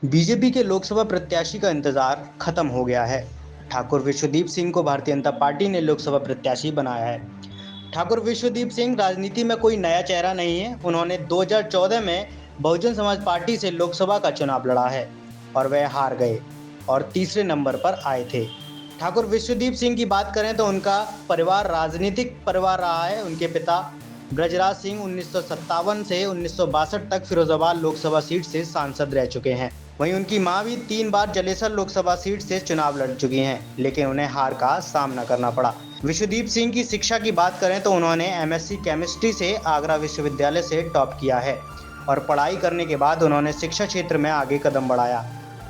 BJP के लोकसभा प्रत्याशी का इंतजार खत्म हो गया है। ठाकुर विश्वदीप सिंह को भारतीय जनता पार्टी ने लोकसभा प्रत्याशी बनाया है। ठाकुर विश्वदीप सिंह राजनीति में कोई नया चेहरा नहीं है। उन्होंने 2014 में बहुजन समाज पार्टी से लोकसभा का चुनाव लड़ा है और वह हार गए और तीसरे नंबर पर आए थे। ठाकुर विश्वदीप सिंह की बात करें तो उनका परिवार राजनीतिक परिवार रहा है। उनके पिता ब्रजराज सिंह 1957 से 1962 तक फिरोजाबाद लोकसभा सीट से सांसद रह चुके हैं। वहीं उनकी मां भी 3 बार जलेसर लोकसभा सीट से चुनाव लड़ चुकी हैं, लेकिन उन्हें हार का सामना करना पड़ा। विश्वदीप सिंह की शिक्षा की बात करें तो उन्होंने एमएससी केमिस्ट्री से आगरा विश्वविद्यालय से टॉप किया है और पढ़ाई करने के बाद उन्होंने शिक्षा क्षेत्र में आगे कदम बढ़ाया।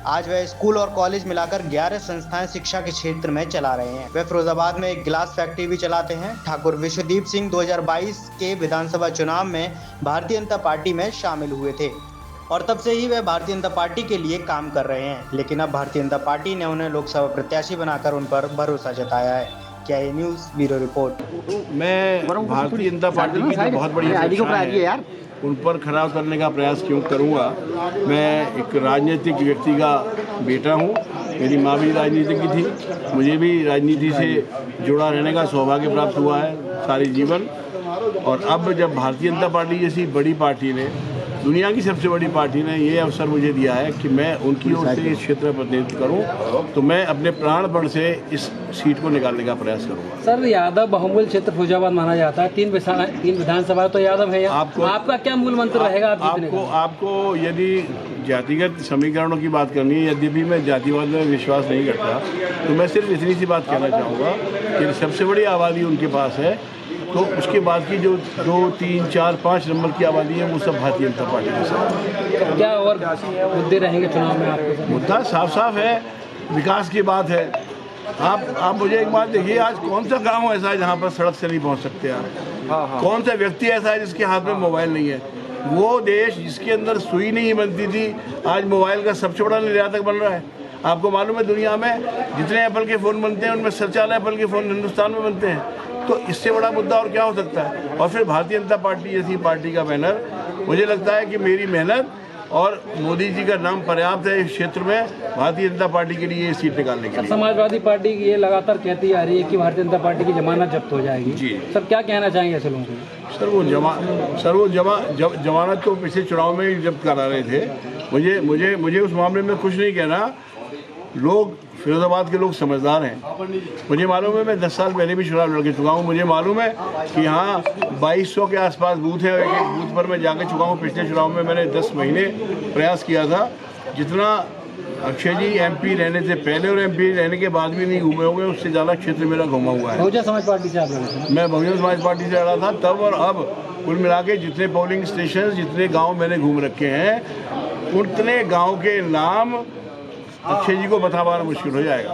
आज वह स्कूल और कॉलेज मिलाकर 11 संस्थाएं शिक्षा के क्षेत्र में चला रहे हैं। वह फिरोजाबाद में एक गिलास फैक्ट्री भी चलाते हैं। ठाकुर विश्वदीप सिंह 2022 के विधानसभा चुनाव में भारतीय जनता पार्टी में शामिल हुए थे और तब से ही वह भारतीय जनता पार्टी के लिए काम कर रहे हैं, लेकिन अब भारतीय जनता पार्टी ने उन्हें लोकसभा प्रत्याशी बनाकर उन पर भरोसा जताया है। क्या ये न्यूज़ ब्यूरो रिपोर्ट। मैं भारतीय जनता पार्टी की जो बहुत बड़ी है उन पर खरा उतरने का प्रयास क्यों करूँगा। मैं एक राजनीतिक व्यक्ति का बेटा हूँ। मेरी माँ भी राजनीति की थी। मुझे भी राजनीति से जुड़ा रहने का सौभाग्य प्राप्त हुआ है सारी जीवन। और अब जब भारतीय जनता पार्टी जैसी बड़ी पार्टी ने, दुनिया की सबसे बड़ी पार्टी ने ये अवसर मुझे दिया है कि मैं उनकी ओर से इस क्षेत्र में प्रतिनिधित्व करूं, तो मैं अपने प्राणपण से इस सीट को निकालने का प्रयास करूंगा। सर, यादव बहुमूल्य क्षेत्र फिरोजाबाद माना जाता है। तीन विधानसभा तो यादव है। आपका क्या मूल मंत्र रहेगा? आपको यदि जातिगत समीकरणों की बात करनी है, यद्यपि मैं जातिवाद में विश्वास नहीं करता, तो मैं सिर्फ इतनी सी बात कहना चाहूँगा कि सबसे बड़ी आबादी उनके पास है, तो उसके बाद की जो 2, 3, 4, 5 नंबर की आबादी है वो सब भारतीय जनता पार्टी के साथ। क्या और मुद्दे रहेंगे चुनाव में आपके? मुद्दा साफ है, विकास की बात है। आप मुझे एक बात देखिए, आज कौन सा गांव ऐसा है जहां पर सड़क से नहीं पहुंच सकते आप? कौन सा व्यक्ति ऐसा है जिसके हाथ में मोबाइल नहीं है? वो देश जिसके अंदर सुई नहीं बनती थी, आज मोबाइल का सबसे बड़ा निर्यातक बन रहा है। आपको मालूम है दुनिया में जितने एप्पल के फ़ोन बनते हैं उनमें 47 एप्पल के फ़ोन हिंदुस्तान में बनते हैं। तो इससे बड़ा मुद्दा और क्या हो सकता है? और फिर भारतीय जनता पार्टी जैसी पार्टी का बैनर, मुझे लगता है कि मेरी मेहनत और मोदी जी का नाम पर्याप्त है इस क्षेत्र में भारतीय जनता पार्टी के लिए ये सीट निकालने के लिए। समाजवादी पार्टी ये लगातार कहती आ रही है कि भारतीय जनता पार्टी की जमानत जब्त हो जाएगी। जी सर, क्या कहना चाहेंगे ऐसे लोगों को? सर वो जमानत तो पिछले चुनाव में जब्त करा रहे थे। मुझे उस मामले में कुछ नहीं कहना। लोग, फिरोजाबाद के लोग समझदार हैं। मुझे मालूम है, मैं 10 साल पहले भी चुनाव लड़ के चुका हूँ। मुझे मालूम है कि यहाँ 2200 के आसपास बूथ है। एक एक बूथ पर मैं जाके चुका हूँ। पिछले चुनाव में मैंने 10 महीने प्रयास किया था। जितना अक्षय जी एमपी रहने से पहले और एमपी रहने के बाद भी नहीं घूमे होंगे, उससे ज़्यादा क्षेत्र मेरा घूमा हुआ है। बहुजन समाज पार्टी से आप लड़े? मैं बहुजन समाज पार्टी से लड़ा था तब और अब। कुल मिला के जितने पोलिंग स्टेशन, जितने गाँव मैंने घूम रखे हैं, उतने गाँव के नाम अक्षय जी को बता पाना मुश्किल हो जाएगा।